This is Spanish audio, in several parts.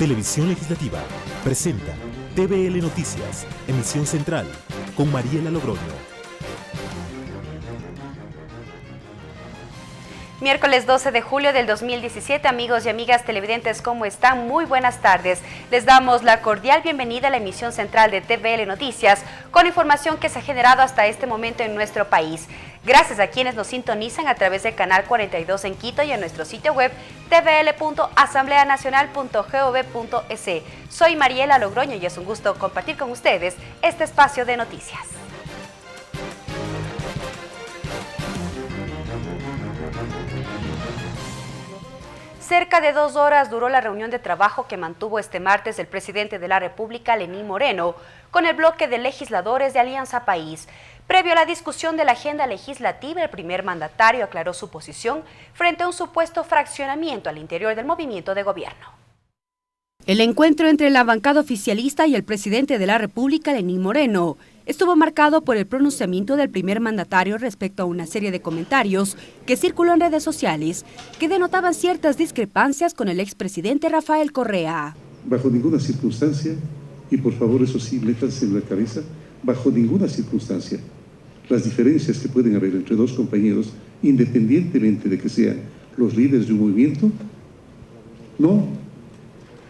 Televisión Legislativa presenta TVL Noticias, emisión central, con Mariela Logroño. Miércoles 12 de julio del 2017, amigos y amigas televidentes, ¿cómo están? Muy buenas tardes. Les damos la cordial bienvenida a la emisión central de TVL Noticias, con información que se ha generado hasta este momento en nuestro país. Gracias a quienes nos sintonizan a través del canal 42 en Quito y en nuestro sitio web tvl.asambleanacional.gov.es. Soy Mariela Logroño y es un gusto compartir con ustedes este espacio de noticias. Cerca de 2 horas duró la reunión de trabajo que mantuvo este martes el presidente de la República, Lenín Moreno, con el bloque de legisladores de Alianza País. Previo a la discusión de la agenda legislativa, el primer mandatario aclaró su posición frente a un supuesto fraccionamiento al interior del movimiento de gobierno. El encuentro entre la bancada oficialista y el presidente de la República, Lenín Moreno, estuvo marcado por el pronunciamiento del primer mandatario respecto a una serie de comentarios que circuló en redes sociales que denotaban ciertas discrepancias con el expresidente Rafael Correa. Bajo ninguna circunstancia, y por favor eso sí, métanse en la cabeza, bajo ninguna circunstancia, las diferencias que pueden haber entre dos compañeros, independientemente de que sean los líderes de un movimiento, no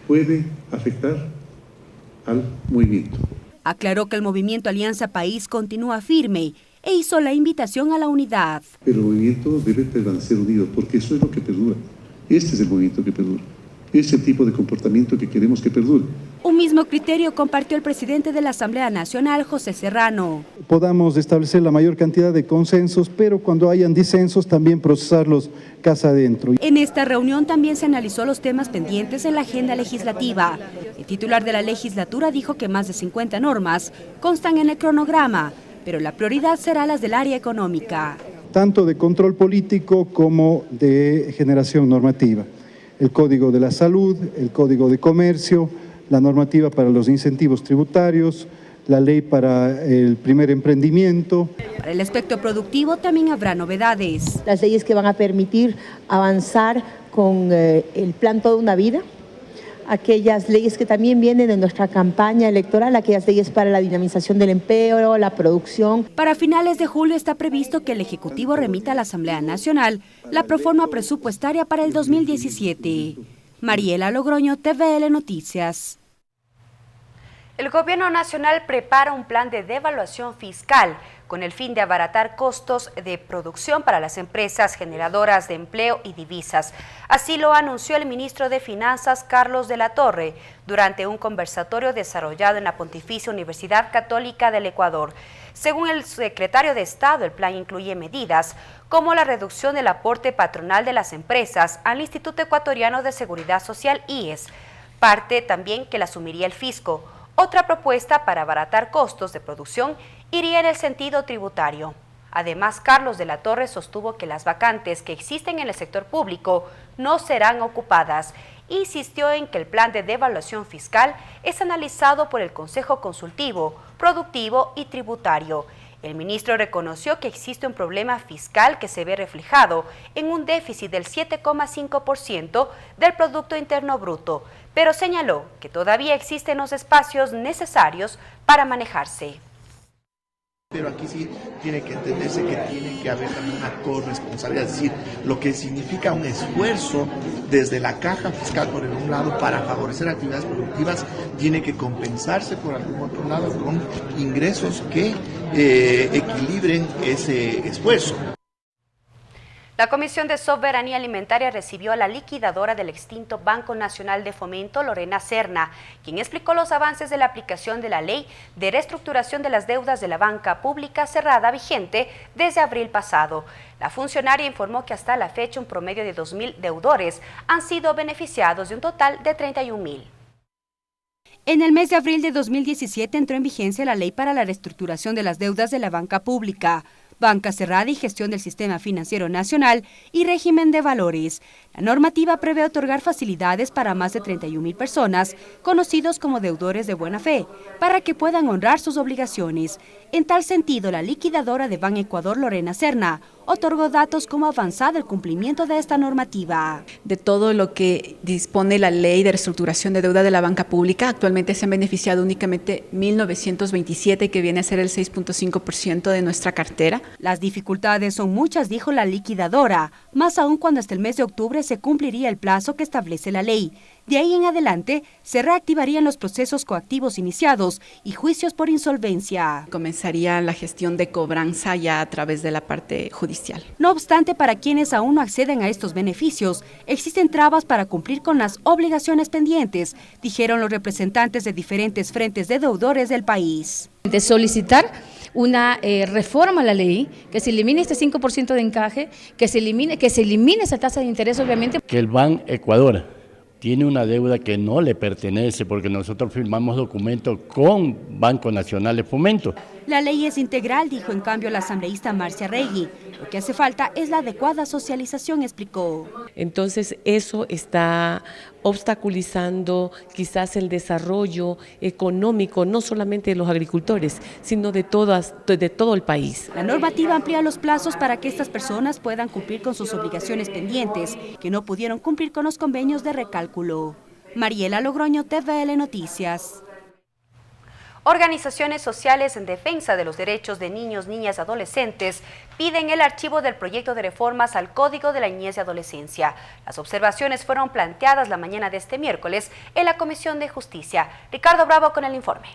puede afectar al movimiento. Aclaró que el movimiento Alianza País continúa firme e hizo la invitación a la unidad. Pero el movimiento debe permanecer unido, porque eso es lo que perdura. Este es el movimiento que perdura. Es el tipo de comportamiento que queremos que perdure. Un mismo criterio compartió el presidente de la Asamblea Nacional, José Serrano. Podamos establecer la mayor cantidad de consensos, pero cuando hayan disensos también procesarlos casa adentro. En esta reunión también se analizó los temas pendientes en la agenda legislativa. El titular de la legislatura dijo que más de 50 normas constan en el cronograma, pero la prioridad será las del área económica. Tanto de control político como de generación normativa. El Código de la Salud, el Código de Comercio, la normativa para los incentivos tributarios, la ley para el primer emprendimiento. Para el aspecto productivo también habrá novedades. Las leyes que van a permitir avanzar con el plan Toda una Vida, aquellas leyes que también vienen en nuestra campaña electoral, aquellas leyes para la dinamización del empleo, la producción. Para finales de julio está previsto que el Ejecutivo remita a la Asamblea Nacional la proforma presupuestaria para el 2017. Mariela Logroño, TVL Noticias. El Gobierno Nacional prepara un plan de devaluación fiscal con el fin de abaratar costos de producción para las empresas generadoras de empleo y divisas. Así lo anunció el ministro de Finanzas, Carlos de la Torre, durante un conversatorio desarrollado en la Pontificia Universidad Católica del Ecuador. Según el secretario de Estado, el plan incluye medidas como la reducción del aporte patronal de las empresas al Instituto Ecuatoriano de Seguridad Social, IES, parte también que la asumiría el fisco. Otra propuesta para abaratar costos de producción iría en el sentido tributario. Además, Carlos de la Torre sostuvo que las vacantes que existen en el sector público no serán ocupadas. Insistió en que el plan de devaluación fiscal es analizado por el Consejo Consultivo, Productivo y Tributario. El ministro reconoció que existe un problema fiscal que se ve reflejado en un déficit del 7,5% del Producto Interno Bruto, pero señaló que todavía existen los espacios necesarios para manejarse. Pero aquí sí tiene que entenderse que tiene que haber también una corresponsabilidad, es decir, lo que significa un esfuerzo desde la caja fiscal por un lado para favorecer actividades productivas, tiene que compensarse por algún otro lado con ingresos que equilibren ese esfuerzo. La Comisión de Soberanía Alimentaria recibió a la liquidadora del extinto Banco Nacional de Fomento, Lorena Serna, quien explicó los avances de la aplicación de la Ley de Reestructuración de las Deudas de la Banca Pública cerrada vigente desde abril pasado. La funcionaria informó que hasta la fecha un promedio de 2.000 deudores han sido beneficiados de un total de 31.000. En el mes de abril de 2017 entró en vigencia la Ley para la Reestructuración de las Deudas de la Banca Pública, Banca Cerrada y Gestión del Sistema Financiero Nacional y Régimen de Valores. La normativa prevé otorgar facilidades para más de 31.000 personas, conocidos como deudores de buena fe, para que puedan honrar sus obligaciones. En tal sentido, la liquidadora de Ban Ecuador, Lorena Serna, otorgó datos como avanzado el cumplimiento de esta normativa. De todo lo que dispone la ley de reestructuración de deuda de la banca pública, actualmente se han beneficiado únicamente 1.927, que viene a ser el 6.5% de nuestra cartera. Las dificultades son muchas, dijo la liquidadora, más aún cuando hasta el mes de octubre se cumpliría el plazo que establece la ley. De ahí en adelante, se reactivarían los procesos coactivos iniciados y juicios por insolvencia. Comenzaría la gestión de cobranza ya a través de la parte judicial. No obstante, para quienes aún no acceden a estos beneficios, existen trabas para cumplir con las obligaciones pendientes, dijeron los representantes de diferentes frentes de deudores del país. De solicitar una reforma a la ley, que se elimine este 5% de encaje, que se elimine esa tasa de interés, obviamente. Que el Ban Ecuador tiene una deuda que no le pertenece porque nosotros firmamos documentos con Banco Nacional de Fomento. La ley es integral, dijo en cambio la asambleísta Marcia Regui. Lo que hace falta es la adecuada socialización, explicó. Entonces eso está obstaculizando quizás el desarrollo económico, no solamente de los agricultores, sino de todo el país. La normativa amplía los plazos para que estas personas puedan cumplir con sus obligaciones pendientes, que no pudieron cumplir con los convenios de recálculo. Mariela Logroño, TVL Noticias. Organizaciones sociales en defensa de los derechos de niños, niñas y adolescentes piden el archivo del proyecto de reformas al Código de la Niñez y Adolescencia. Las observaciones fueron planteadas la mañana de este miércoles en la Comisión de Justicia. Ricardo Bravo con el informe.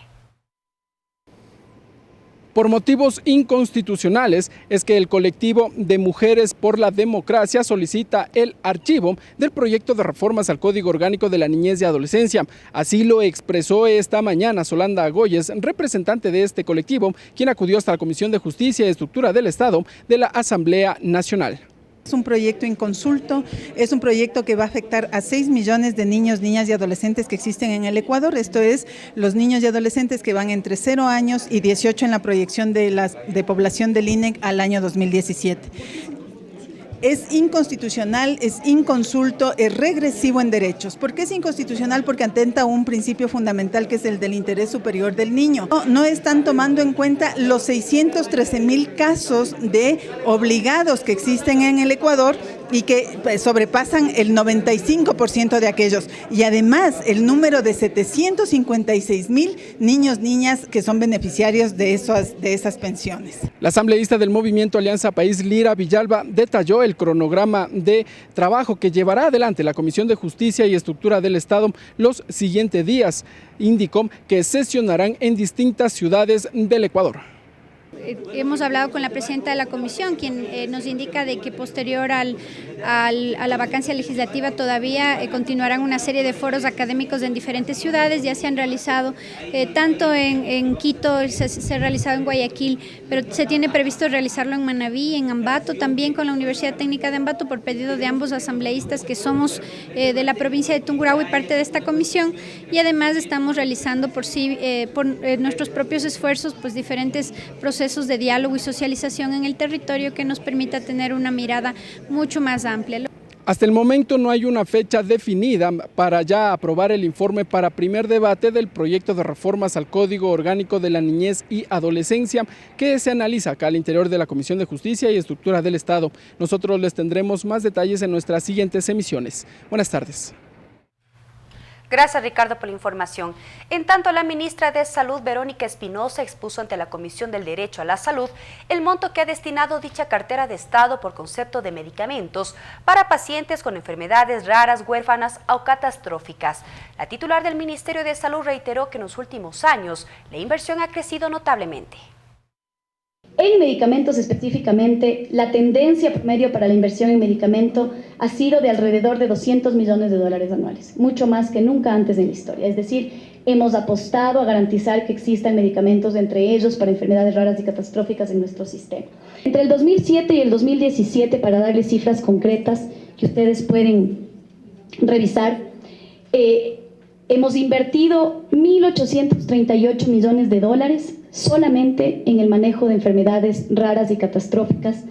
Por motivos inconstitucionales es que el colectivo de Mujeres por la Democracia solicita el archivo del proyecto de reformas al Código Orgánico de la Niñez y Adolescencia. Así lo expresó esta mañana Solanda Agoyes, representante de este colectivo, quien acudió hasta la Comisión de Justicia y Estructura del Estado de la Asamblea Nacional. Es un proyecto inconsulto, es un proyecto que va a afectar a 6 millones de niños, niñas y adolescentes que existen en el Ecuador. Esto es, los niños y adolescentes que van entre 0 años y 18 en la proyección de población del INEC al año 2017. Es inconstitucional, es inconsulto, es regresivo en derechos. ¿Por qué es inconstitucional? Porque atenta a un principio fundamental que es el del interés superior del niño. No están tomando en cuenta los 613,000 casos de obligados que existen en el Ecuador y que sobrepasan el 95% de aquellos. Y además el número de 756,000 niños, niñas que son beneficiarios de esas pensiones. La asambleísta del Movimiento Alianza País, Lira Villalba, detalló el cronograma de trabajo que llevará adelante la Comisión de Justicia y Estructura del Estado los siguientes días. Indicó que sesionarán en distintas ciudades del Ecuador. Hemos hablado con la presidenta de la comisión, quien nos indica de que posterior a la vacancia legislativa todavía continuarán una serie de foros académicos en diferentes ciudades. Ya se han realizado tanto en Quito, se ha realizado en Guayaquil, pero se tiene previsto realizarlo en Manabí, en Ambato, también con la Universidad Técnica de Ambato, por pedido de ambos asambleístas que somos de la provincia de Tungurahua y parte de esta comisión. Y además estamos realizando por nuestros propios esfuerzos pues diferentes procesos de diálogo y socialización en el territorio que nos permita tener una mirada mucho más amplia. Hasta el momento no hay una fecha definida para ya aprobar el informe para primer debate del proyecto de reformas al Código Orgánico de la Niñez y Adolescencia que se analiza acá al interior de la Comisión de Justicia y Estructura del Estado. Nosotros les tendremos más detalles en nuestras siguientes emisiones. Buenas tardes. Gracias, Ricardo, por la información. En tanto, la ministra de Salud, Verónica Espinosa, expuso ante la Comisión del Derecho a la Salud el monto que ha destinado dicha cartera de Estado por concepto de medicamentos para pacientes con enfermedades raras, huérfanas o catastróficas. La titular del Ministerio de Salud reiteró que en los últimos años la inversión ha crecido notablemente. En medicamentos específicamente, la tendencia promedio para la inversión en medicamento ha sido de alrededor de $200 millones anuales, mucho más que nunca antes en la historia. Es decir, hemos apostado a garantizar que existan medicamentos, entre ellos para enfermedades raras y catastróficas en nuestro sistema. Entre el 2007 y el 2017, para darles cifras concretas que ustedes pueden revisar, hemos invertido $1.838 millones solamente en el manejo de enfermedades raras y catastróficas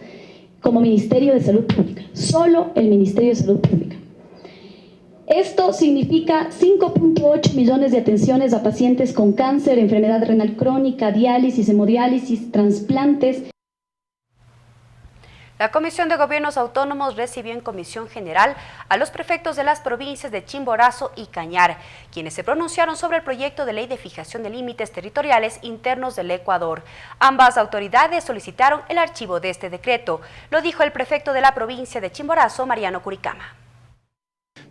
como Ministerio de Salud Pública, solo el Ministerio de Salud Pública. Esto significa 5.8 millones de atenciones a pacientes con cáncer, enfermedad renal crónica, diálisis, hemodiálisis, trasplantes. La Comisión de Gobiernos Autónomos recibió en comisión general a los prefectos de las provincias de Chimborazo y Cañar, quienes se pronunciaron sobre el proyecto de ley de fijación de límites territoriales internos del Ecuador. Ambas autoridades solicitaron el archivo de este decreto. Lo dijo el prefecto de la provincia de Chimborazo, Mariano Curicama.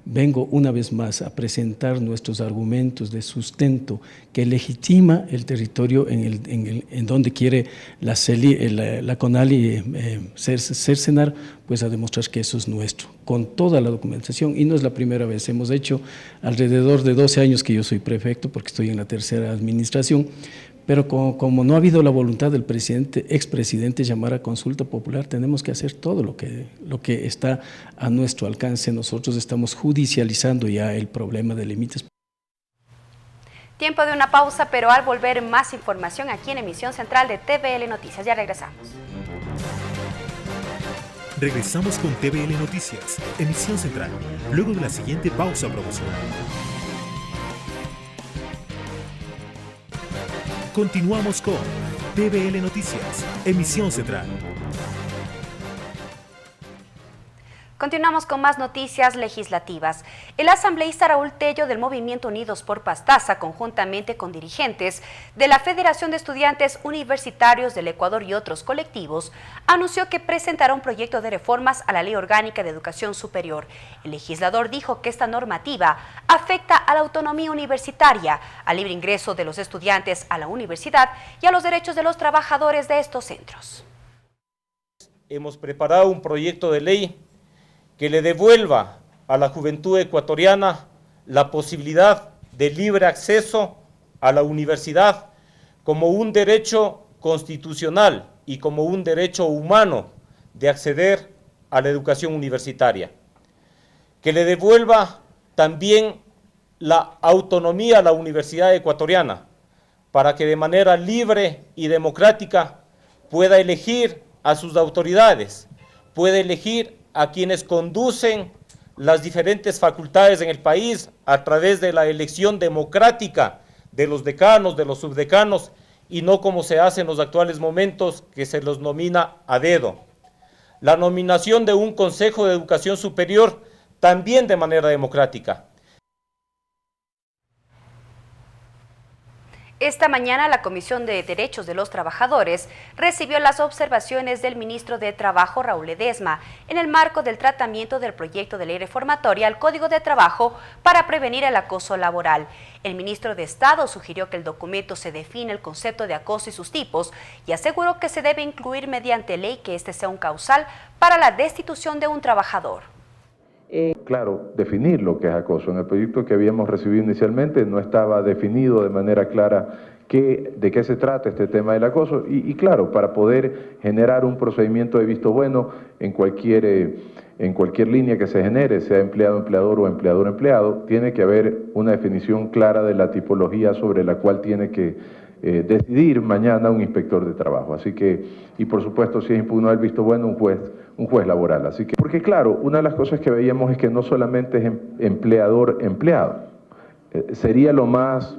Vengo una vez más a presentar nuestros argumentos de sustento que legitima el territorio en donde quiere la CONALI cercenar, pues a demostrar que eso es nuestro, con toda la documentación, y no es la primera vez. Hemos hecho alrededor de 12 años que yo soy prefecto, porque estoy en la tercera administración, pero como no ha habido la voluntad del expresidente llamar a consulta popular, tenemos que hacer todo lo que está a nuestro alcance. Nosotros estamos judicializando ya el problema de límites. Tiempo de una pausa, pero al volver más información aquí en Emisión Central de TVL Noticias. Ya regresamos. Regresamos con TVL Noticias, Emisión Central, luego de la siguiente pausa promocional. Continuamos con TVL Noticias, Emisión Central. Continuamos con más noticias legislativas. El asambleísta Raúl Tello del Movimiento Unidos por Pastaza, conjuntamente con dirigentes de la Federación de Estudiantes Universitarios del Ecuador y otros colectivos, anunció que presentará un proyecto de reformas a la Ley Orgánica de Educación Superior. El legislador dijo que esta normativa afecta a la autonomía universitaria, al libre ingreso de los estudiantes a la universidad y a los derechos de los trabajadores de estos centros. Hemos preparado un proyecto de ley que le devuelva a la juventud ecuatoriana la posibilidad de libre acceso a la universidad como un derecho constitucional y como un derecho humano de acceder a la educación universitaria. Que le devuelva también la autonomía a la universidad ecuatoriana para que de manera libre y democrática pueda elegir a sus autoridades, pueda elegir a quienes conducen las diferentes facultades en el país a través de la elección democrática de los decanos, de los subdecanos, y no como se hace en los actuales momentos, que se los nomina a dedo. La nominación de un Consejo de Educación Superior también de manera democrática. Esta mañana la Comisión de Derechos de los Trabajadores recibió las observaciones del ministro de Trabajo, Raúl Ledesma, en el marco del tratamiento del proyecto de ley reformatoria al Código de Trabajo para prevenir el acoso laboral. El ministro de Estado sugirió que el documento se define el concepto de acoso y sus tipos y aseguró que se debe incluir mediante ley que este sea un causal para la destitución de un trabajador. Claro, definir lo que es acoso. En el proyecto que habíamos recibido inicialmente no estaba definido de manera clara de qué se trata este tema del acoso y claro, para poder generar un procedimiento de visto bueno en cualquier línea que se genere, sea empleado-empleador o empleador-empleado, tiene que haber una definición clara de la tipología sobre la cual tiene que decidir mañana un inspector de trabajo. Así que, y por supuesto, si es impugnado el visto bueno, un juez laboral. Así que, porque claro, una de las cosas que veíamos es que no solamente es empleador-empleado, sería lo más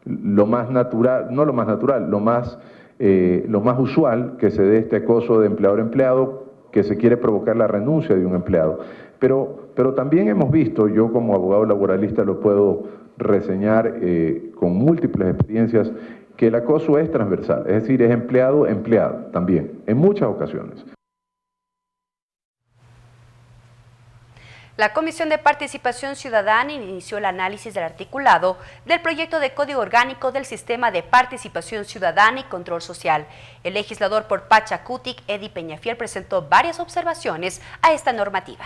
natural, no lo más natural, lo más usual que se dé este acoso de empleador-empleado, que se quiere provocar la renuncia de un empleado. Pero también hemos visto, yo como abogado laboralista lo puedo reseñar con múltiples experiencias, que el acoso es transversal, es decir, es empleado-empleado también, en muchas ocasiones. La Comisión de Participación Ciudadana inició el análisis del articulado del proyecto de Código Orgánico del Sistema de Participación Ciudadana y Control Social. El legislador por Pachacutic, Eddie Peñafiel, presentó varias observaciones a esta normativa.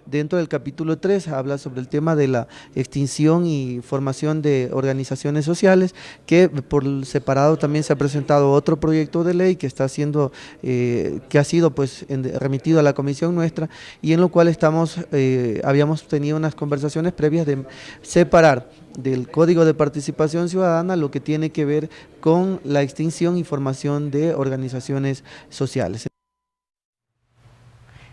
Dentro del capítulo 3 habla sobre el tema de la extinción y formación de organizaciones sociales, que por separado también se ha presentado otro proyecto de ley que está siendo, que ha sido pues remitido a la comisión nuestra y en lo cual habíamos tenido unas conversaciones previas de separar del Código de Participación Ciudadana lo que tiene que ver con la extinción y formación de organizaciones sociales.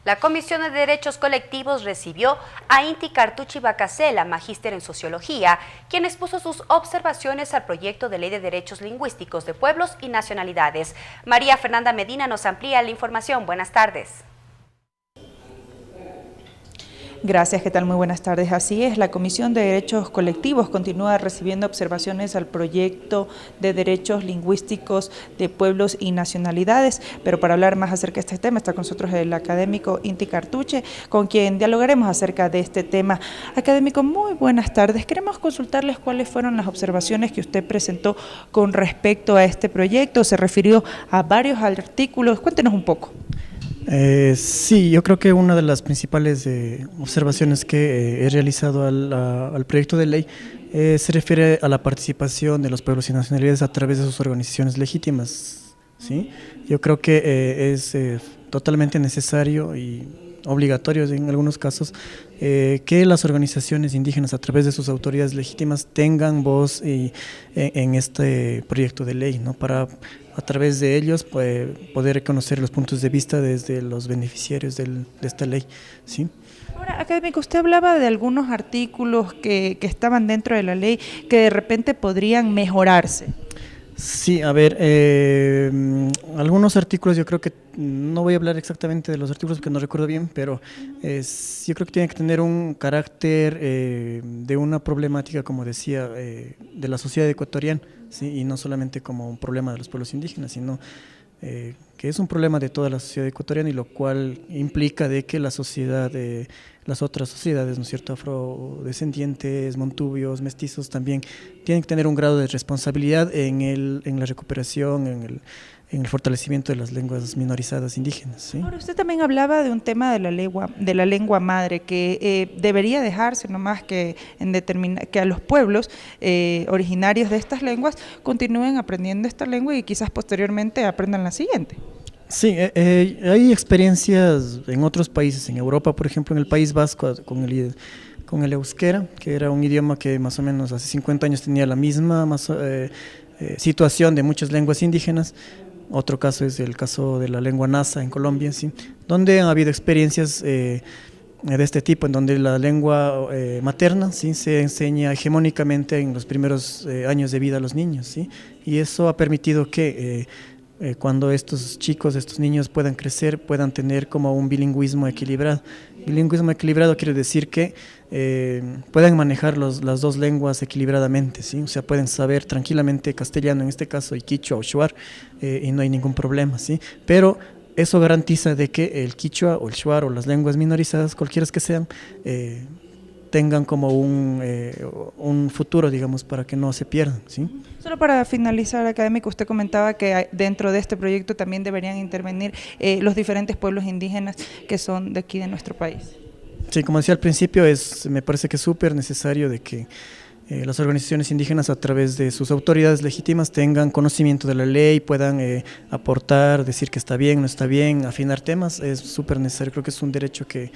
La Comisión de Derechos Colectivos recibió a Inti Cartucci Bacasela, magíster en Sociología, quien expuso sus observaciones al proyecto de Ley de Derechos Lingüísticos de Pueblos y Nacionalidades. María Fernanda Medina nos amplía la información. Buenas tardes. Gracias, ¿qué tal? Muy buenas tardes. Así es, la Comisión de Derechos Colectivos continúa recibiendo observaciones al proyecto de derechos lingüísticos de pueblos y nacionalidades, pero para hablar más acerca de este tema está con nosotros el académico Inti Cartucci, con quien dialogaremos acerca de este tema. Académico, muy buenas tardes. Queremos consultarles cuáles fueron las observaciones que usted presentó con respecto a este proyecto. Se refirió a varios artículos. Cuéntenos un poco. Sí, yo creo que una de las principales observaciones que he realizado al proyecto de ley se refiere a la participación de los pueblos y nacionalidades a través de sus organizaciones legítimas, ¿sí? Yo creo que es totalmente necesario y obligatorio en algunos casos que las organizaciones indígenas a través de sus autoridades legítimas tengan voz en este proyecto de ley, ¿no? Para a través de ellos poder conocer los puntos de vista desde los beneficiarios de esta ley, ¿sí? Ahora, académico, usted hablaba de algunos artículos que estaban dentro de la ley que de repente podrían mejorarse. Sí, a ver, algunos artículos, yo creo que no voy a hablar exactamente de los artículos porque no recuerdo bien, pero yo creo que tiene que tener un carácter de una problemática, como decía, de la sociedad ecuatoriana, ¿sí? Y no solamente como un problema de los pueblos indígenas, sino que es un problema de toda la sociedad ecuatoriana, y lo cual implica de que la sociedad, las otras sociedades, ¿no es cierto?, afrodescendientes, montubios, mestizos, también tienen que tener un grado de responsabilidad en la recuperación, en el fortalecimiento de las lenguas minorizadas indígenas, ¿sí? Ahora, usted también hablaba de un tema de la lengua madre, que debería dejarse nomás que a los pueblos originarios de estas lenguas continúen aprendiendo esta lengua y quizás posteriormente aprendan la siguiente. Sí, hay experiencias en otros países, en Europa, por ejemplo, en el País Vasco, con el euskera, que era un idioma que más o menos hace 50 años tenía la misma situación de muchas lenguas indígenas. Otro caso es el caso de la lengua nasa en Colombia, ¿sí? Donde han habido experiencias de este tipo, en donde la lengua materna, ¿sí?, se enseña hegemónicamente en los primeros años de vida a los niños, ¿sí? Y eso ha permitido que cuando estos chicos, estos niños puedan crecer, puedan tener como un bilingüismo equilibrado. Bilingüismo equilibrado quiere decir que puedan manejar las dos lenguas equilibradamente, ¿sí? O sea, pueden saber tranquilamente castellano en este caso y quichua o shuar, y no hay ningún problema, ¿sí? Pero eso garantiza de que el quichua o el shuar o las lenguas minorizadas, cualquiera que sean, tengan como un futuro, digamos, para que no se pierdan, ¿sí? Solo para finalizar, académico, usted comentaba que dentro de este proyecto también deberían intervenir los diferentes pueblos indígenas que son de aquí de nuestro país. Sí, como decía al principio, me parece que es súper necesario de que las organizaciones indígenas a través de sus autoridades legítimas tengan conocimiento de la ley, puedan aportar, decir que está bien, no está bien, afinar temas. Es súper necesario, creo que es un derecho que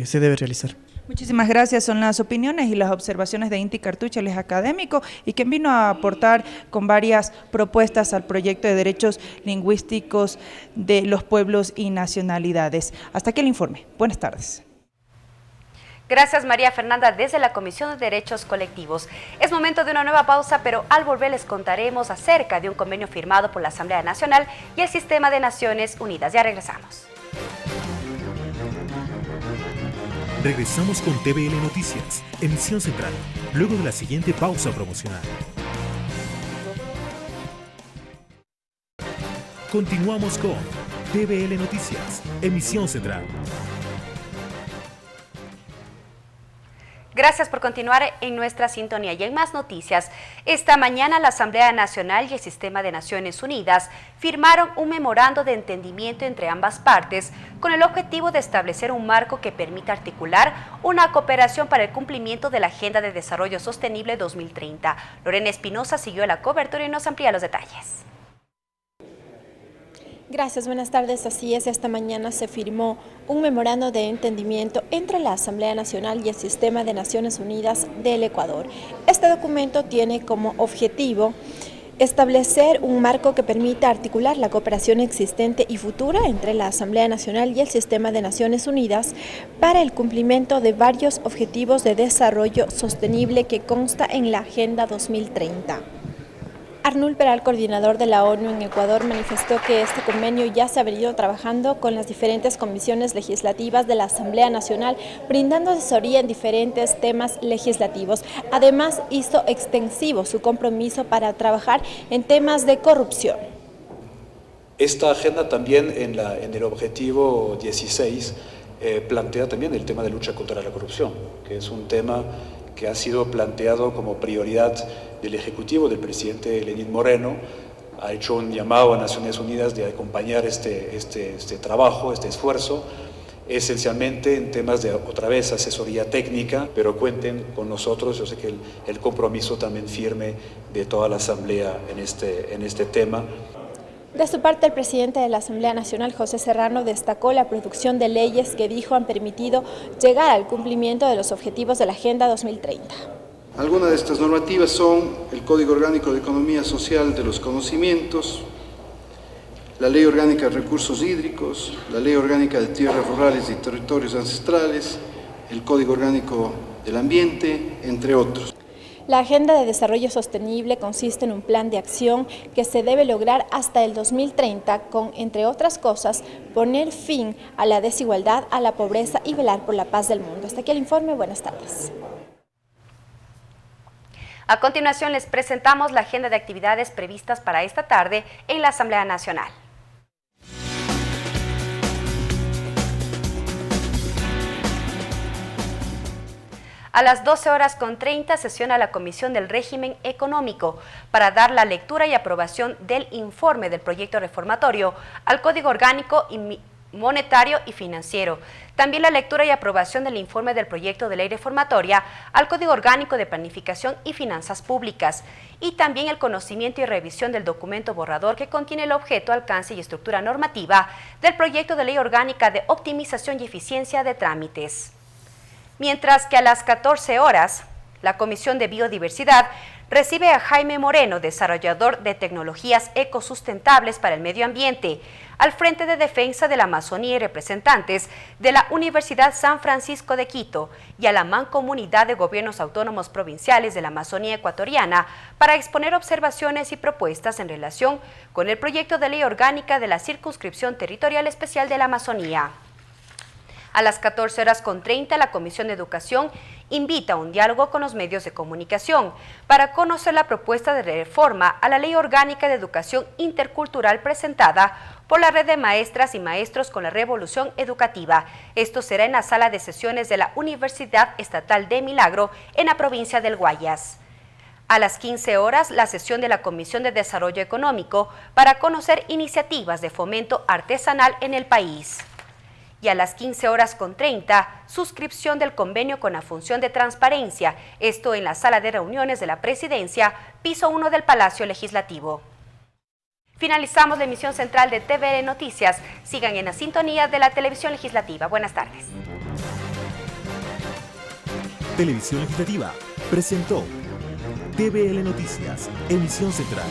se debe realizar. Muchísimas gracias. Son las opiniones y las observaciones de Inti Cartucci, él es académico y quien vino a aportar con varias propuestas al proyecto de derechos lingüísticos de los pueblos y nacionalidades. Hasta aquí el informe. Buenas tardes. Gracias, María Fernanda, desde la Comisión de Derechos Colectivos. Es momento de una nueva pausa, pero al volver les contaremos acerca de un convenio firmado por la Asamblea Nacional y el Sistema de Naciones Unidas. Ya regresamos. Regresamos con TVL Noticias, emisión central, luego de la siguiente pausa promocional. Continuamos con TVL Noticias, emisión central. Gracias por continuar en nuestra sintonía y en más noticias. Esta mañana la Asamblea Nacional y el Sistema de Naciones Unidas firmaron un memorando de entendimiento entre ambas partes con el objetivo de establecer un marco que permita articular una cooperación para el cumplimiento de la Agenda de Desarrollo Sostenible 2030. Lorena Espinosa siguió la cobertura y nos amplía los detalles. Gracias, buenas tardes. Así es, esta mañana se firmó un memorando de entendimiento entre la Asamblea Nacional y el Sistema de Naciones Unidas del Ecuador. Este documento tiene como objetivo establecer un marco que permita articular la cooperación existente y futura entre la Asamblea Nacional y el Sistema de Naciones Unidas para el cumplimiento de varios objetivos de desarrollo sostenible que consta en la Agenda 2030. Arnul Peral, coordinador de la ONU en Ecuador, manifestó que este convenio ya se ha venido trabajando con las diferentes comisiones legislativas de la Asamblea Nacional, brindando asesoría en diferentes temas legislativos. Además, hizo extensivo su compromiso para trabajar en temas de corrupción. Esta agenda también en el objetivo 16 plantea también el tema de lucha contra la corrupción, que es un tema que ha sido planteado como prioridad del Ejecutivo del presidente Lenín Moreno. Ha hecho un llamado a Naciones Unidas de acompañar este trabajo, este esfuerzo, esencialmente en temas de, otra vez, asesoría técnica, pero cuenten con nosotros. Yo sé que el compromiso también firme de toda la Asamblea en este tema. De su parte, el presidente de la Asamblea Nacional, José Serrano, destacó la producción de leyes que dijo han permitido llegar al cumplimiento de los objetivos de la Agenda 2030. Algunas de estas normativas son el Código Orgánico de Economía Social de los Conocimientos, la Ley Orgánica de Recursos Hídricos, la Ley Orgánica de Tierras Rurales y Territorios Ancestrales, el Código Orgánico del Ambiente, entre otros. La Agenda de Desarrollo Sostenible consiste en un plan de acción que se debe lograr hasta el 2030 con, entre otras cosas, poner fin a la desigualdad, a la pobreza y velar por la paz del mundo. Hasta aquí el informe. Buenas tardes. A continuación les presentamos la agenda de actividades previstas para esta tarde en la Asamblea Nacional. A las 12:30 sesiona la Comisión del Régimen Económico para dar la lectura y aprobación del informe del proyecto reformatorio al Código Orgánico Monetario y Financiero. También la lectura y aprobación del informe del proyecto de ley reformatoria al Código Orgánico de Planificación y Finanzas Públicas. Y también el conocimiento y revisión del documento borrador que contiene el objeto, alcance y estructura normativa del proyecto de ley orgánica de optimización y eficiencia de trámites. Mientras que a las 14 horas, la Comisión de Biodiversidad recibe a Jaime Moreno, desarrollador de tecnologías ecosustentables para el medio ambiente, al Frente de Defensa de la Amazonía y representantes de la Universidad San Francisco de Quito y a la Mancomunidad de Gobiernos Autónomos Provinciales de la Amazonía Ecuatoriana para exponer observaciones y propuestas en relación con el proyecto de ley orgánica de la Circunscripción Territorial Especial de la Amazonía. A las 14:30, la Comisión de Educación invita a un diálogo con los medios de comunicación para conocer la propuesta de reforma a la Ley Orgánica de Educación Intercultural presentada por la Red de Maestras y Maestros con la Revolución Educativa. Esto será en la sala de sesiones de la Universidad Estatal de Milagro, en la provincia del Guayas. A las 15 horas, la sesión de la Comisión de Desarrollo Económico para conocer iniciativas de fomento artesanal en el país. Y a las 15:30, suscripción del convenio con la función de transparencia, esto en la sala de reuniones de la Presidencia, piso 1 del Palacio Legislativo. Finalizamos la emisión central de TVL Noticias. Sigan en la sintonía de la Televisión Legislativa. Buenas tardes. Televisión Legislativa presentó TVL Noticias, emisión central.